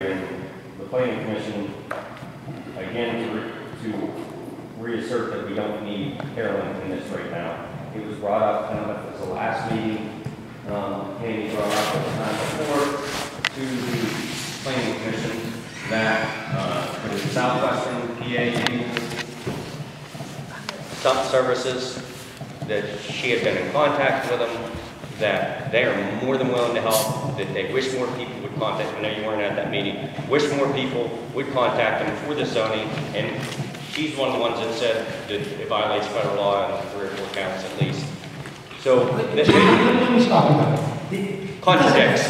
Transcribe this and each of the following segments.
The Planning Commission, again, to reassert that we don't need Carolyn in this right now. It was brought up, I don't know if it was the last meeting, Amy brought up at the time before to the Planning Commission that for the Southwestern PA Sub Services, that she had been in contact with them, that they are more than willing to help, that they wish more people would contact. I know you weren't at that meeting. Wish more people would contact them for the zoning, and she's one of the ones that said that it violates federal law on 3 or 4 counts at least. So this let me stop you. Contradicts.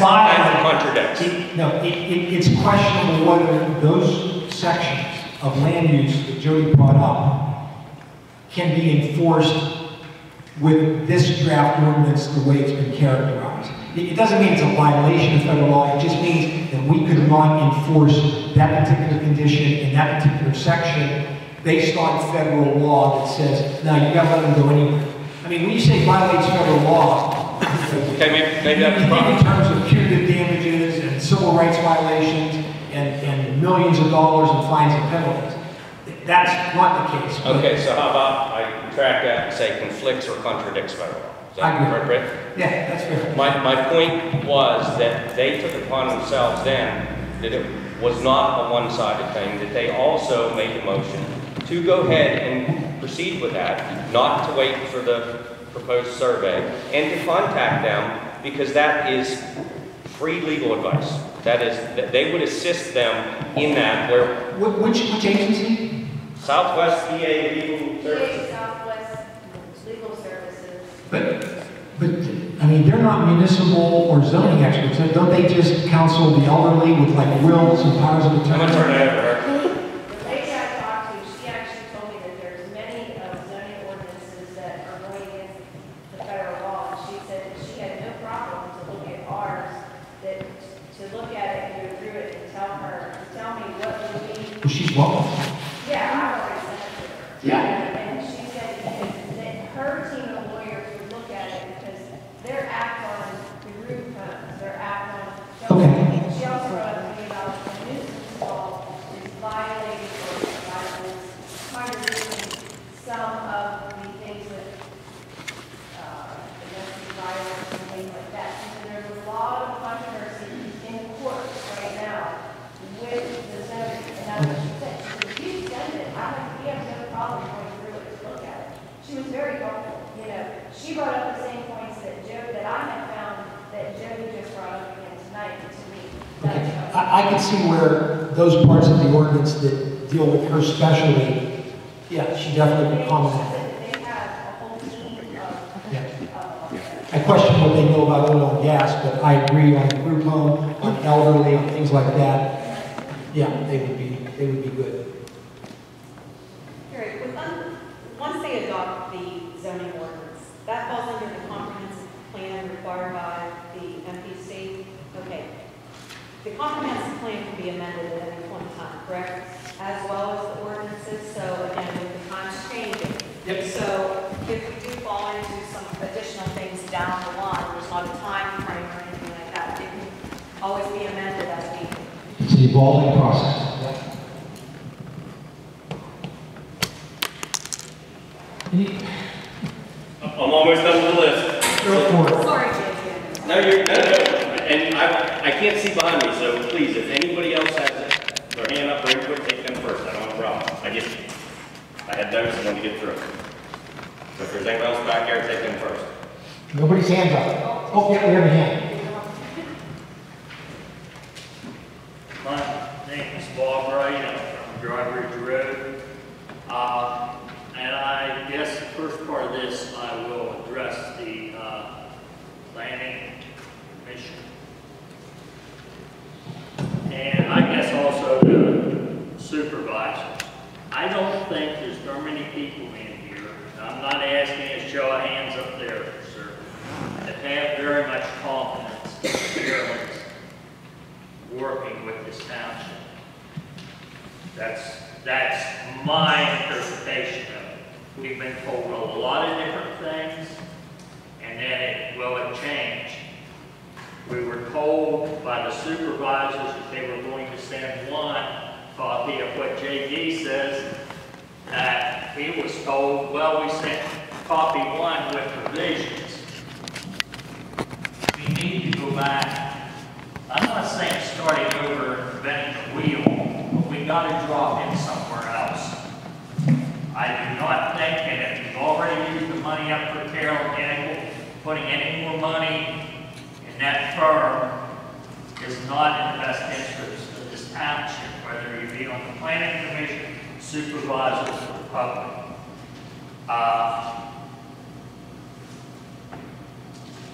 It's questionable whether those sections of land use that Jody brought up can be enforced with this draft ordinance the way it's been characterized. It doesn't mean it's a violation of federal law, it just means that we could not enforce that particular condition in that particular section based on federal law that says, no, you gotta let them go anywhere. I mean, when you say violates federal law, okay, maybe that's the problem. In terms of punitive damages and civil rights violations and millions of dollars in fines and penalties. That's not the case. Okay, so how about I track that and say conflicts or contradicts federal law? Is that appropriate? Yeah, that's fair. My point was that they took it upon themselves then that it was not a one-sided thing, that they also made the motion to go ahead and proceed with that, not to wait for the proposed survey, and to contact them because that is free legal advice. That is, that they would assist them in that. Where which agency? Southwest PA Legal Services. Southwest Legal Services. But I mean, they're not municipal or zoning experts. Don't they just counsel the elderly with like wills and powers of attorney? I'm gonna turn it over to her. The lady I talked to, she actually told me that there's many zoning ordinances that are going against the federal law. And she said that she had no problem to look at ours, that to look at it and go through it and tell me what would be. Well, she's welcome. Yeah, I already sent it to her. Yeah. And she said that her team of lawyers would look at it because their act on the group homes, their act on. Okay. She also brought up to me about the nuisance law is violating or violates contradicting some of the things with domestic violence and things like that. And there's a lot of controversy in courts right now with the zoning, and that's what she said. She said, we have no problem going through it to look at it. She was very helpful. You know, she brought up the same points that I had found that Jody just brought up again tonight to me. Okay. I can see where those parts of the ordinance that deal with her specialty, yeah, she definitely would comment on that. They have a whole team of I question what they know about oil and gas, but I agree on the group home, on elderly, on things like that. Yeah, they would be good. Once they adopt the zoning ordinance, that falls under the comprehensive plan required by the MPC. Okay. The comprehensive plan can be amended at any point in time, correct? As well as the ordinances, so again, with the times changing. Yep. So if we do fall into some additional things down the line, there's not a time frame or anything like that. It can always be amended as needed. It's an evolving process. I'm almost done with the list. Sorry, JJ. No, and I can't see behind me, so please, if anybody else has their hand up or input, take them first. I don't have a problem. I had notes I wanted to get through. So if there's anyone else back there, take them first. Nobody's hands up. Oh, yeah, we have a hand. My name is Bob Wright. I'm from Dry Ridge Road. And I guess the first part of this, I will address the Planning Commission. And I guess also the supervisors. I don't think there's very many people in here, and I'm not asking a show of hands up there, sir, that have very much confidence in Carolyn's working with this township. That's my interpretation of it. We've been told a lot of different things, and then it will change. We were told by the supervisors that they were going to send one copy of what JD says, that he was told, well, we sent copy one with revisions. We need to go back. I'm not saying starting over and inventing the wheel, but we got to drop in somewhere else. I do not think that if you've already used the money up for Carroll Chemical, putting any more money in that firm is not in the best interest of this township, whether you be on the planning commission, supervisors, or the public.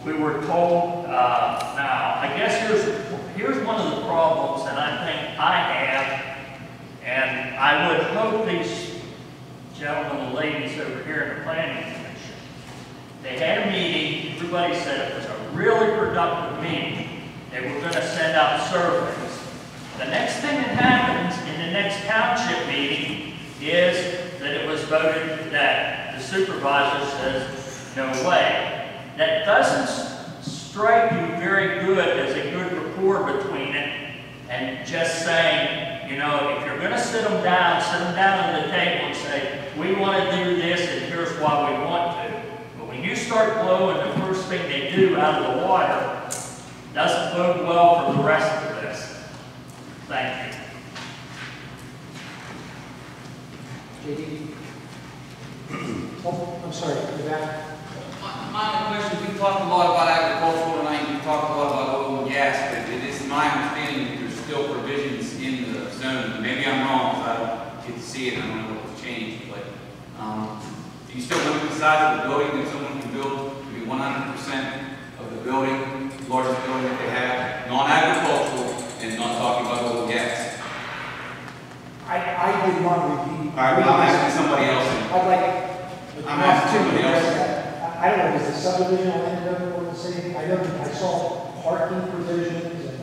We were told, now, I guess here's one of the problems that I think I have, and I would hope these gentlemen and ladies over here in the planning commission, they had a meeting, everybody said it was a really productive meeting. They were going to send out surveys. The next thing that happens in the next township meeting is that it was voted that the supervisor says, no way. That doesn't strike you very good as a good rapport between it and just saying, you know, if you're going to sit them down at the table and say, we want to do this and here's why we want to. But when you start blowing the first thing they do out of the water, doesn't bode well for the rest of this. Thank you. JD? Oh, I'm sorry, you're back. My question, we talked a lot about agricultural tonight, we talked a lot about oil and gas, but it is my understanding that there's still provisions in the zone. Maybe I'm wrong, because I don't get to see it, I don't know what's changed, but do you still limit the size of the building that someone can build to be 100% of the building, largest building that they have, non-agricultural, and not talking about oil and gas? I did not repeat. All right, well, I'm asking somebody else. I'd like. I'm asking somebody else. I don't know, is the subdivision on that level the same? I know, I saw parking provisions and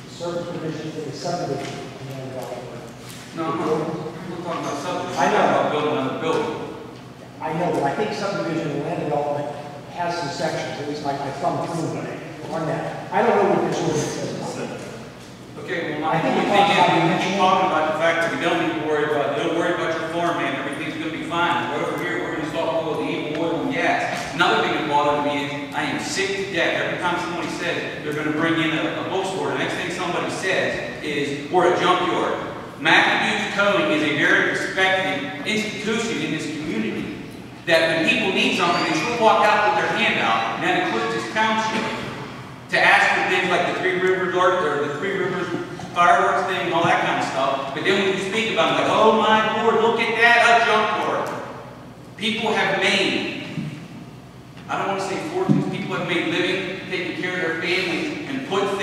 service provisions in the subdivision. No, I'm not talking about subdivision. I know. I'm talking about building another building. I know, but I think subdivision and land development has some sections, at least I thumbed through on that. I don't know what this ordinance says about it. Okay, well, I think the we thing talked is, about we it. keep talking about the fact that we don't need to worry about, don't worry about your farm, man, everything's gonna be fine. We're over here, we're gonna start all of the evil oil and gas. Another thing that bothers me is, I am sick to death, every time somebody says they're gonna bring in a bookstore, the next thing somebody says is, we're a junkyard. Matthews Towing is a very respected institution in this community, that when people need something, they should walk out with their hand out, and that includes this township, to ask for things like the Three Rivers art, or the Three Rivers fireworks thing and all that kind of stuff. But then when you speak about it, like, oh my Lord, look at that, a junkyard. People have made, I don't want to say fortunes, people have made living, taking care of their families, and put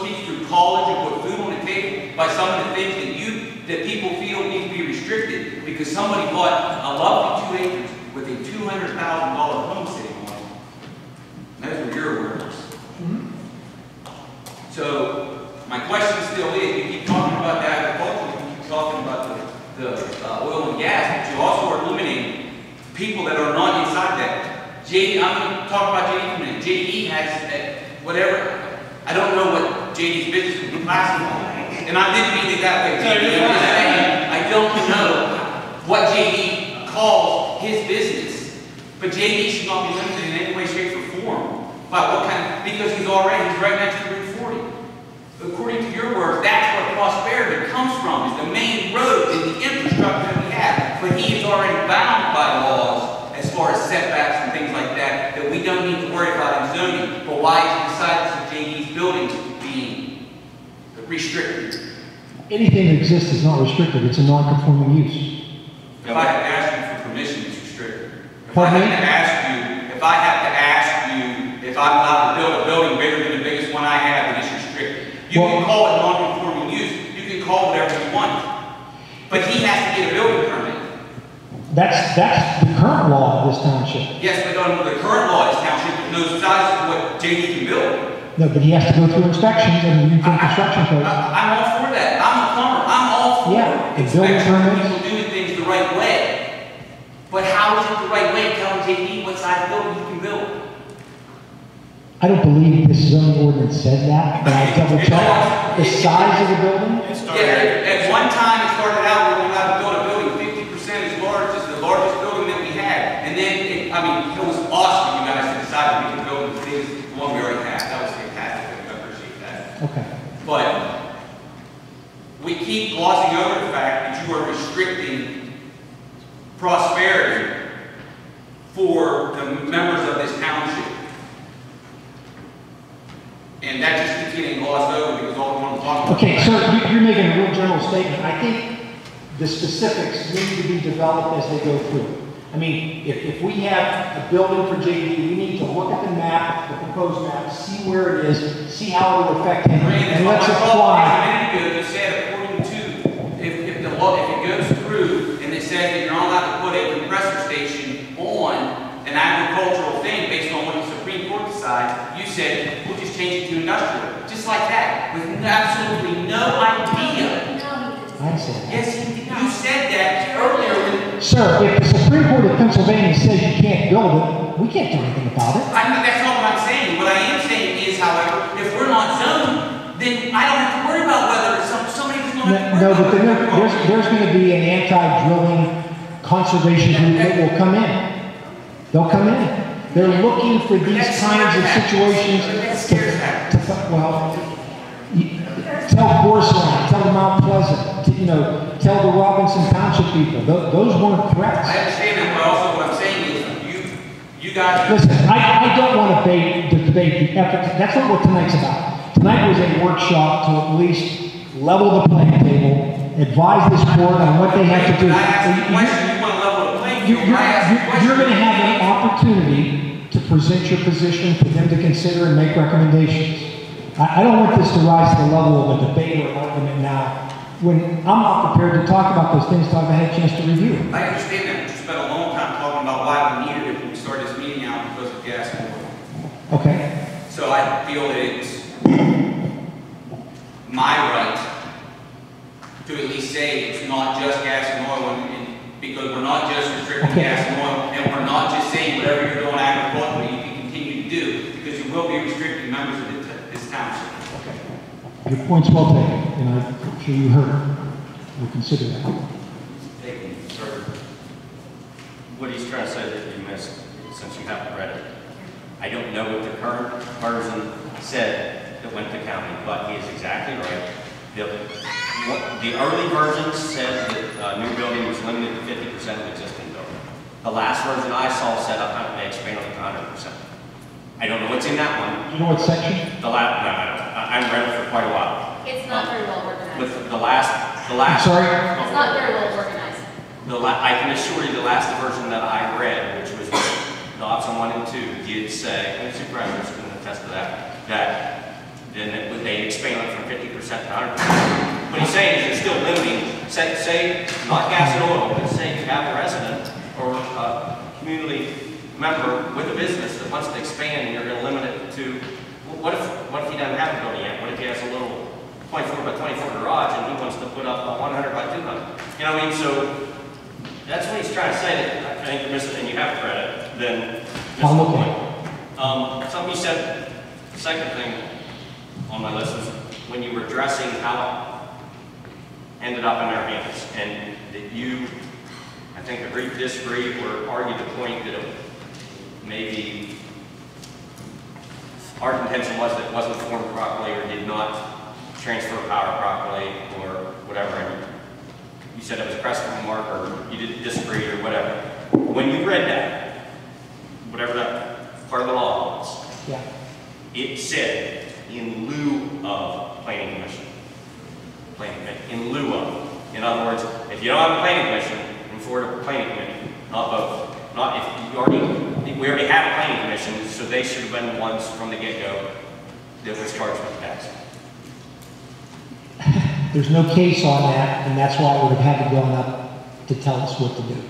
kids through college and put food on the table by some of the things that people feel need to be restricted because somebody bought a lovely 2 acres with a $200,000 home sitting on it. Those were your words. So, my question still is, you keep talking about the agriculture, you keep talking about the oil and gas, but you also are eliminating people that are not inside that. JD, I'm going to talk about JD for a minute. JD has whatever, I don't know what JD's business would be classified. And I didn't mean it that way, JD. I'm just saying, I don't know what JD calls his business. But JD should not be limited in any way, shape, or form. By what kind, because he's right next to Route 40. According to your words, that's where prosperity comes from, is the main road and the infrastructure that we have. But he is already bound by laws as far as setbacks and things like that, that we don't need to worry about in zoning. But why is he decided to JD's buildings being restricted? Anything that exists is not restricted, it's a non-conforming use. If I had to ask you for permission, it's restricted. If I Pardon me? had to ask you, if I had to ask you if I'm allowed to build a building bigger than the biggest one I have, then it's restricted. You can call it non-conforming use. You can call it whatever you want. But he has to get a building permit. That's the current law of this township. Yes, but under the current law, this township, there's no size of what JD can build. No, but he has to go through inspections and uniform construction codes. I'm all for that. I'm a plumber. I'm all for Yeah, and building inspecting permits. people doing things the right way. But how is it the right way telling JD what size building he can build? I don't believe this zoning ordinance says that, but I double check. The size of the building? Yeah, at one time, it started out, we were allowed to build a building 50% as large as the largest building that we had. And then, it was awesome, you guys to decide we could build as big as the one we already had. That was fantastic, I appreciate that. Okay. But we keep glossing over the fact that you are restricting prosperity for the members of this township. And that just keeps getting glossed over because all we want to talk about. Okay, sir, you're making a real general statement. I think the specifics need to be developed as they go through. I mean, if we have a building for JD, we need to look at the map, the proposed map, see where it is, see how it will affect him, and let's apply. You said according to, if the law, if it goes through and it says that you're not allowed to put a compressor station on an agricultural thing based on what the Supreme Court decides, you said, we'll just change it to industrial. Just like that, with absolutely no idea. I said that. Yes, you said that earlier when... Sir, if the Supreme Court of Pennsylvania says you can't build it, we can't do anything about it. That's not what I'm saying. What I am saying is, however, if we're not zoned, then I don't have to worry about whether somebody's going to have to No, worry but about there's going to be an anti-drilling conservation group that will come in. They'll come in. They're looking for these kinds of situations. Tell Borstein, tell the Mount Pleasant, tell the Robinson Township people. Those weren't threats. I understand that, but also what I'm saying is, you guys... Listen, I don't want to debate the ethics. That's not what tonight's about. Tonight was a workshop to at least level the playing table, advise this board on what they have to do. I asked you a question, you want to level the playing field. I asked you a question. You're going to have an opportunity to present your position for them to consider and make recommendations. I don't want this to rise to the level of a debate or argument now, when I'm not prepared to talk about those things until I've had a chance to review them. I understand that, but you spent a long time talking about why we needed it when we started this meeting out because of gas and oil. Okay? So I feel that it's my right to at least say it's not just gas and oil, because we're not just restricting gas and oil, and we're not just saying whatever you're doing agriculturally you can continue to do, because you will be restricting members of this township. Your point's well taken, and I'm sure you heard. We'll consider that. Thank you, sir. What he's trying to say that you missed, since you haven't read it. I don't know what the current version said that went to county, but he is exactly right. The early version said that new building was limited to 50% of existing building. The last version I saw said they expanded to 100%. I don't know what's in that one. Do you know what section? No, I haven't read it for quite a while. It's not very well organized. With the last. I'm sorry? It's not very well organized. I can assure you the last version that I read, which was the option 1 and 2, did say, and the supervisors can attest to that then they expanded from 50% to 100%. What he's saying is you're still limiting, say not gas and oil, but say you have a resident or a community member with a business that wants to expand and you're going to limit it to, what if he doesn't have a building yet? What if he has a little 24 by 24 garage and he wants to put up a 100 by 200? You know what I mean? So that's what he's trying to say. That I think you're missing, and you haven't read it, then I'll look at it. Something you said, the second thing on my list was when you were addressing how it ended up in their hands, and that you, I think, agreed to disagree or argued the point that maybe our contention was that it wasn't formed properly or did not transfer power properly or whatever. And you said it was a precedent mark or you didn't disagree or whatever. When you read that, whatever that part of the law was, Yeah. it said in lieu of planning commission. In lieu of. In other words, if you don't have a planning commission, then forward a planning committee, not both. Not if you we already have a planning commission, so they should have been the ones from the get-go that was charged with the tax. There's no case on that, and that's why it would have had to go up to tell us what to do.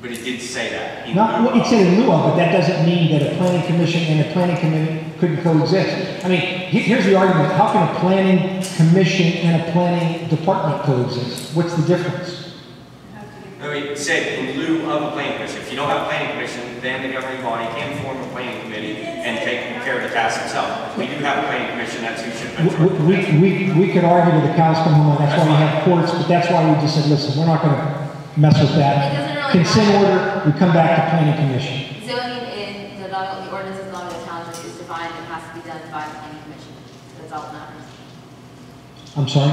But it did say that. Not, it said in lieu of, but that doesn't mean that a planning commission and a planning committee couldn't coexist. I mean, here's the argument. How can a planning commission and a planning department coexist? What's the difference? No, no, it said in lieu of a planning commission. If you don't have a planning commission, then the governing body can form a planning committee and take care of the task itself. We do have a planning commission, that's who should. We could argue with the cows come home, and that's why we have courts, but that's why we just said, listen, we're not gonna mess with It that. doesn't really Consent matter. order, we come back to planning commission. Zoning in the ordinance of Donegal Township is defined, it has to be done by the planning commission. That's all that matters. I'm sorry?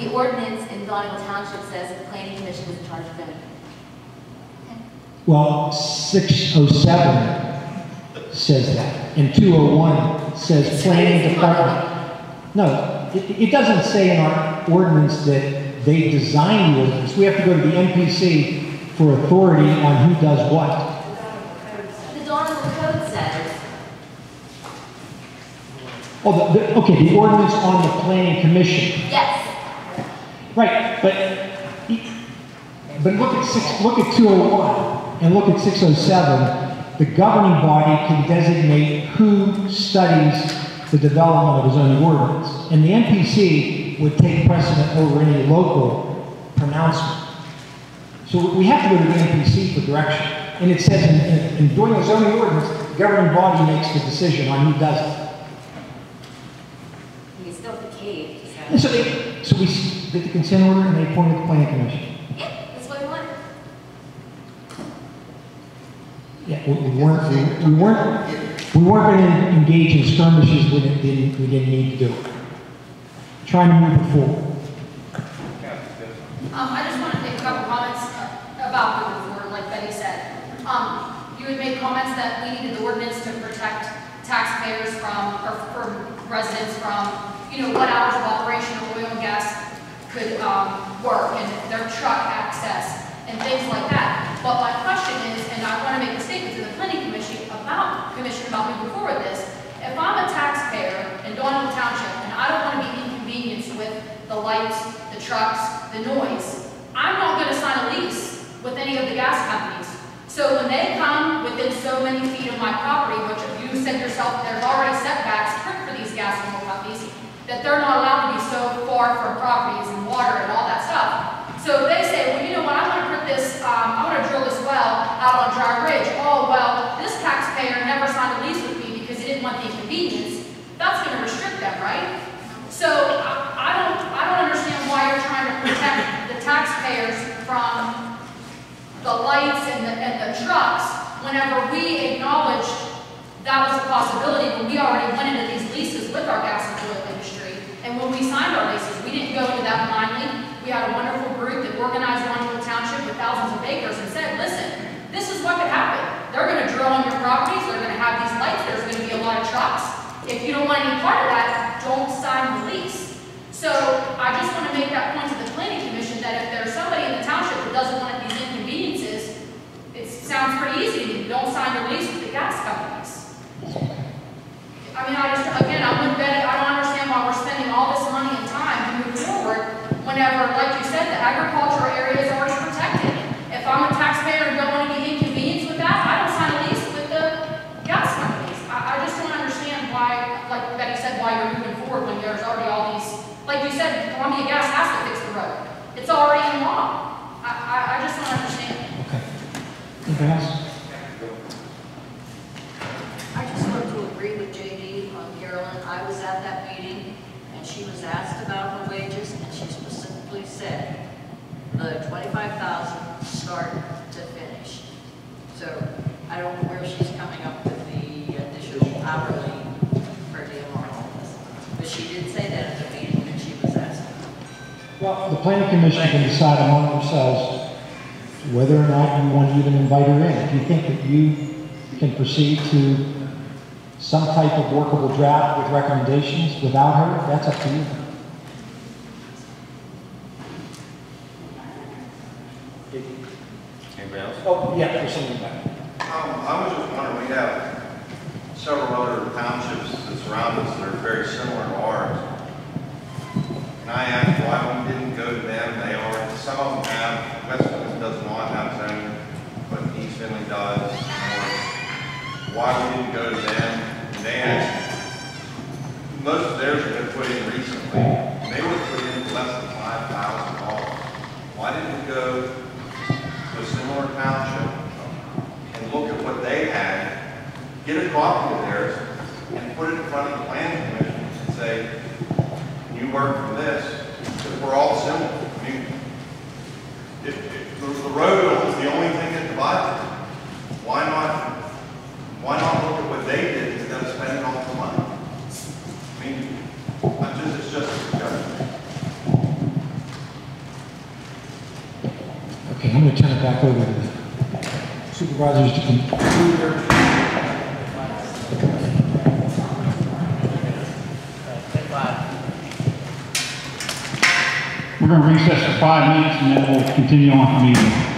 The ordinance in Donegal Township says the planning commission is in charge of zoning. Well, 607 says that, and 201 says planning department. No, it doesn't say in our ordinance that they design the ordinance. We have to go to the MPC for authority on who does what. The Donegal Code says, Oh, okay, the ordinance on the planning commission. yes, Right, but look at 201 and look at 607. The governing body can designate who studies the development of a zoning ordinance. And the MPC would take precedent over any local pronouncement. So we have to go to the MPC for direction. And it says in doing a zoning ordinance, the governing body makes the decision on who does it. you still have the cave, And so. so we did the consent order and they appointed the planning commission. Yeah, that's what we want. Yeah, we weren't going to engage in skirmishes we didn't need to do. Trying to move it forward. I just want to make a couple comments about moving forward, like Betty said. You had made comments that we needed the ordinance to protect taxpayers from, or for residents from, what hours of operation of oil and gas could work, and their truck access, and things like that. But my question is, and I want to make a statement to the planning commission about moving forward with this. If I'm a taxpayer in Donegal Township, and I don't want to be inconvenienced with the lights, the trucks, the noise, I'm not going to sign a lease with any of the gas companies. So when they come within so many feet of my property, which you said yourself, there's already setbacks for these gas and oil companies, that they're not allowed to be so far from properties and water and all that stuff. So they say, well, you know what, I want to put this, I want to drill this well out on Dry Ridge. Oh, well, this taxpayer never signed a lease with me because he didn't want the inconvenience. That's going to restrict them, right? So I don't understand why you're trying to protect the taxpayers from the lights and the trucks whenever we acknowledged that was a possibility when we already went into these leases with our gas and oil industry. And when we signed our leases, we didn't go into that blindly. We had a wonderful group that organized Donegal Township with thousands of acres and said, listen, this is what could happen. They're going to drill on your properties. They're going to have these lights. There's going to be a lot of trucks. If you don't want any part of that, don't sign the lease. So I just want to make that point to the planning commission that if there's somebody in the township that doesn't want these inconveniences, it sounds pretty easy. Don't sign the lease with the gas companies. I mean, I'm with Betty. I don't understand why we're spending all this money and time to move forward whenever, like you said, the agricultural area is already protected. If I'm a taxpayer and don't want to be inconvenienced with that, I don't sign a lease with the gas companies. I just don't understand why, like Betty said, why you're moving forward when there's already all these, like you said, Columbia Gas has to fix the road. It's already in law. I just don't understand. Okay. Anything else? I just want to agree with JD on Carolyn. I was at that meeting, and she was asked about her wages, and she specifically said the $25,000 start to finish. So I don't know where she's coming up with the additional hourly per diem on all this. But she did say that at the meeting that she was asked. Well, the planning commission can decide among themselves whether or not you want to even invite her in. If you think that you can proceed to some type of workable draft with recommendations without her, that's up to you. Anybody else? Oh, yeah, there's something back. I was just wondering, we have several other townships that surround us that are very similar to ours. And I asked why we didn't go to them. They are, some of them have, West Point does not have zoning, but East Finley does. Why we didn't go to them? And they asked, most of theirs have been put in recently. They were put in for less than $5,000. Why didn't we go to a going to turn it back over to the supervisors to conclude their. We're going to recess for 5 minutes and then we'll continue on the meeting.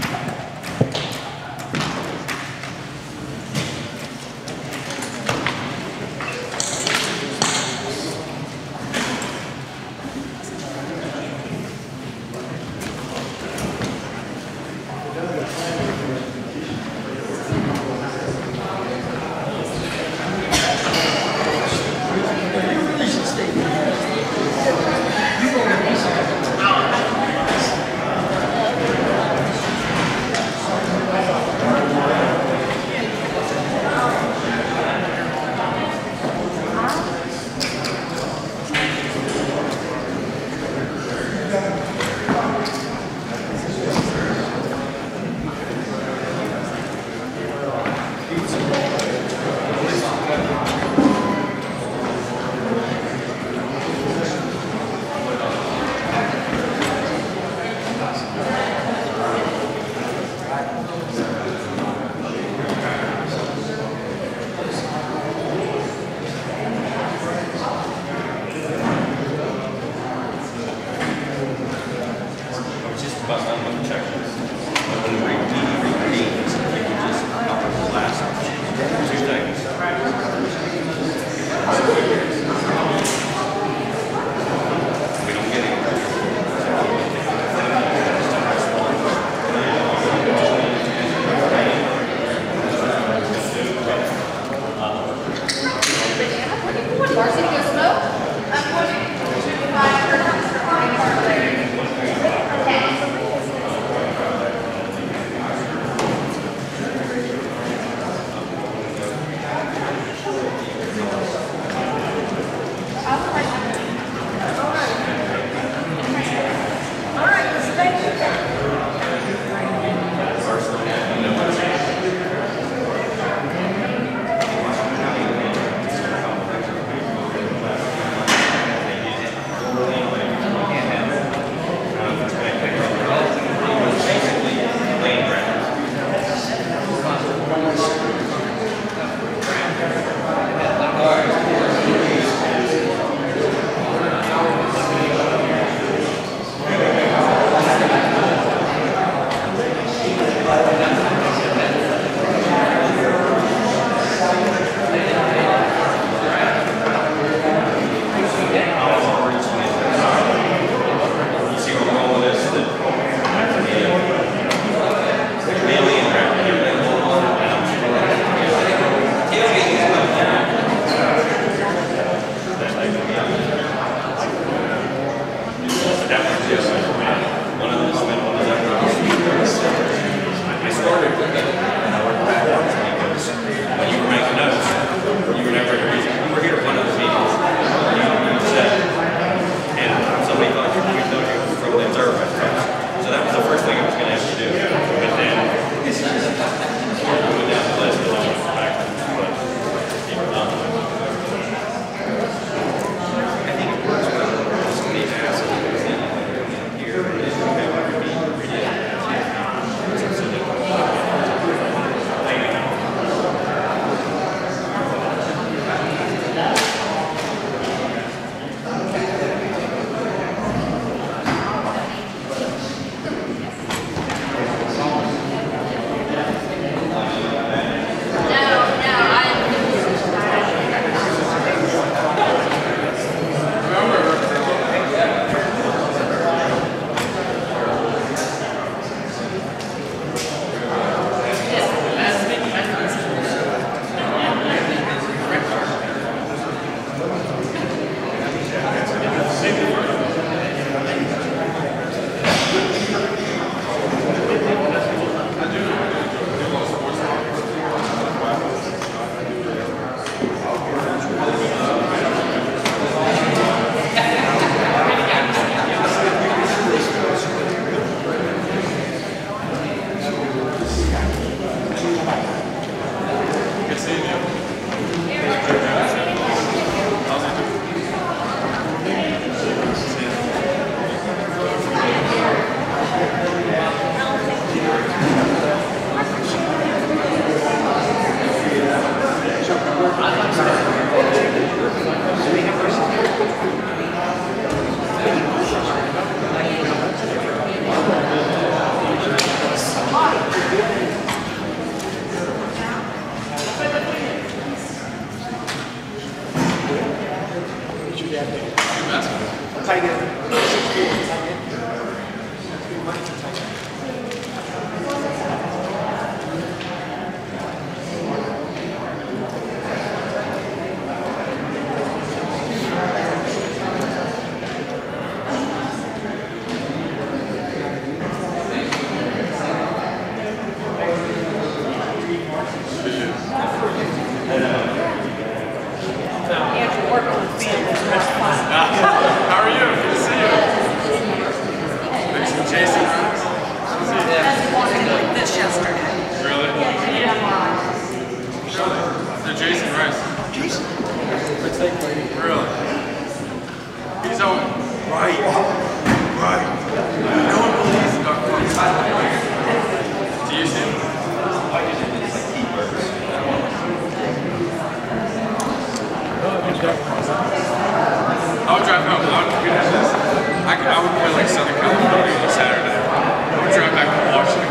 California on Saturday. I'm gonna drive back to Washington.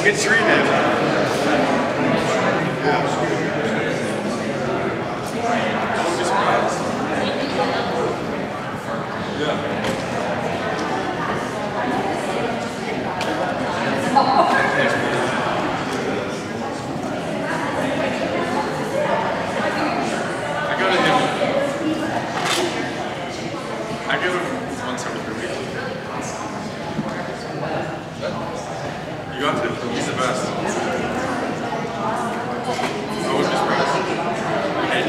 Good street I go to him once every 3 weeks. You got to. He's the best. I was just impressed. And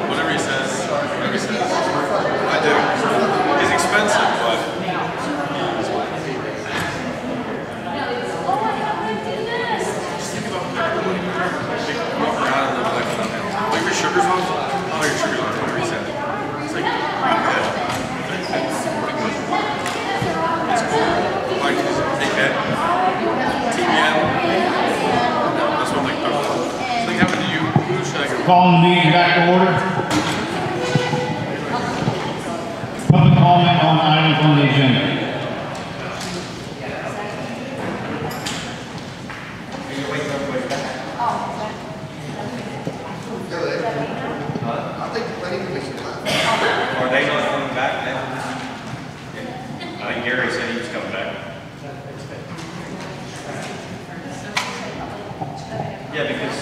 whatever he says, I do. He's expensive, but just think about everybody. Walk around and live life without him. Leave your sugars on? I'll leave your sugars on, whatever he said. It's like, I'm good. Like, take that TBM. That's what like something happened to you. Who should I go? Calling the meeting back to order. Public comment on items on the agenda. I think the planning commission left. Are they not coming back now? I think Gary said he was coming back. Yeah, because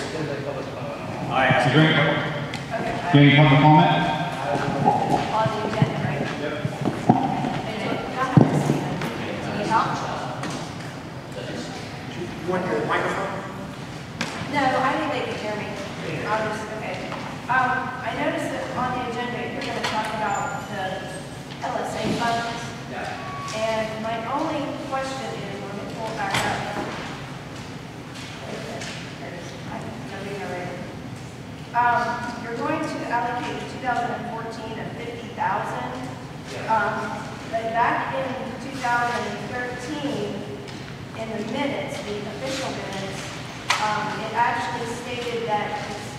I asked Is there him. any public comment? On the agenda, right? Yep. You want your microphone? No, I think they can hear me. I'll just, okay. I noticed that on the agenda, you're going to talk about the LSA funds. And my only question is, when we pull back up. There it is. I'm reading it right. You're going to allocate 2014 of $50,000. But back in 2013, in the minutes, the official minutes, it actually stated that,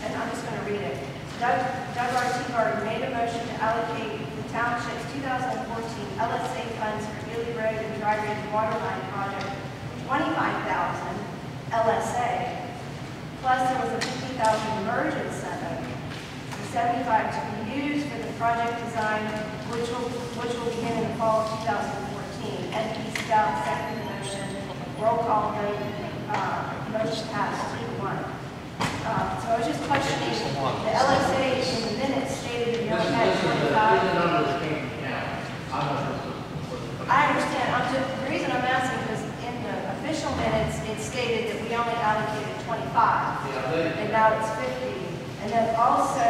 and I'm just going to read it. Doug R. Teagarden made a motion to allocate the township's 2014 LSA funds for Ely Road and Dry Ridge Waterline Project, $25,000 LSA, plus there was a $50,000 merge incentive, the $75,000 to be used for the project design, which will begin in the fall of 2014. NP Stout seconded the motion. Roll call vote. Motion passed 2-1. So I was just questioning, the LSA in the minutes stated that you only had 25. I understand. The reason I'm asking is in the official minutes, it stated that we only allocated 25, and now it's 50. And then also,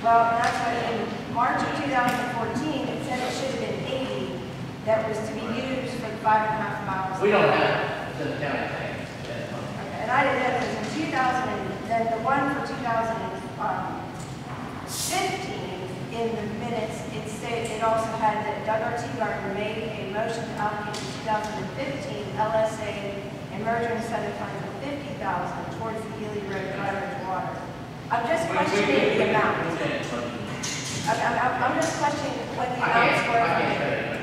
well, that's why in March of 2014, it said it should have been 80 that was to be used for the 5.5 miles. We don't have it, it's in the county thing. Okay, and I didn't know, because in 2000, then the one for 2015, in the minutes, it stated, it also had that Doug R. Teagarden made a motion to allocate the 2015 LSA and merger incentive fund of $50,000 towards the Ely Road Dry Ridge Water. I'm just questioning the amount. I'm just questioning what the amounts were. Okay.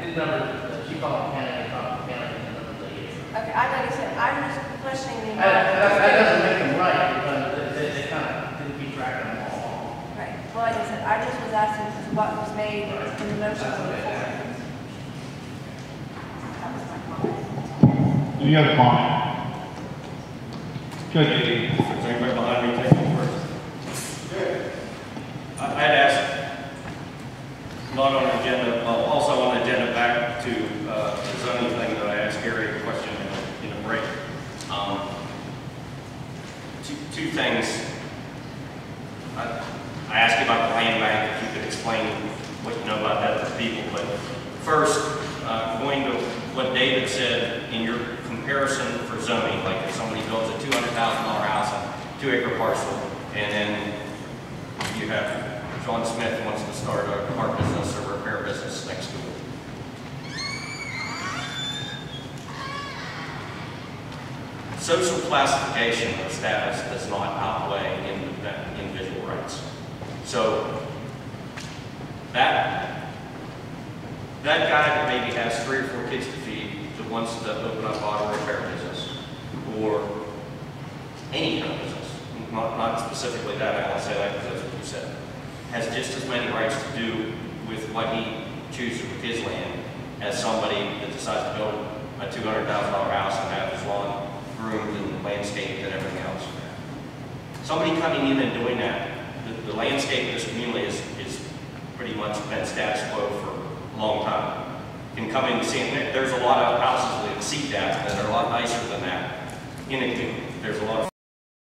These numbers, she called county, they called county, and the numbers they use. Okay, like I said, I'm just questioning the amount. That doesn't make them right, because they kind of didn't keep track of them all. Right. Well, like I said, I just was asking what was made in the motion before. That was my comment. Any other comment? Judge Ady. Is there anybody behind me taking the word? I'd ask, not on the agenda, also on the agenda, back to the zoning thing that I asked Gary a question in a break. Two things. I asked you about the land bank, if you could explain what you know about that to people. But first, going to what David said in your comparison for zoning, like if somebody builds a $200,000 house on a 2-acre parcel, and then you have John Smith wants to start a car business or repair business next to it. Social classification of status does not outweigh in that guy that maybe has 3 or 4 kids to feed, that wants to open up auto repair business, or any kind of business, not specifically that, I want to say that because that's what you said, has just as many rights to do with what he chooses with his land as somebody that decides to build a $200,000 house and have his lawn groomed and landscaped and everything else. Somebody coming in and doing that, the landscape of this community is pretty much been status quo for a long time. You can come in and see it. There's a lot of houses that exceed that are a lot nicer than that in the community. There's a lot of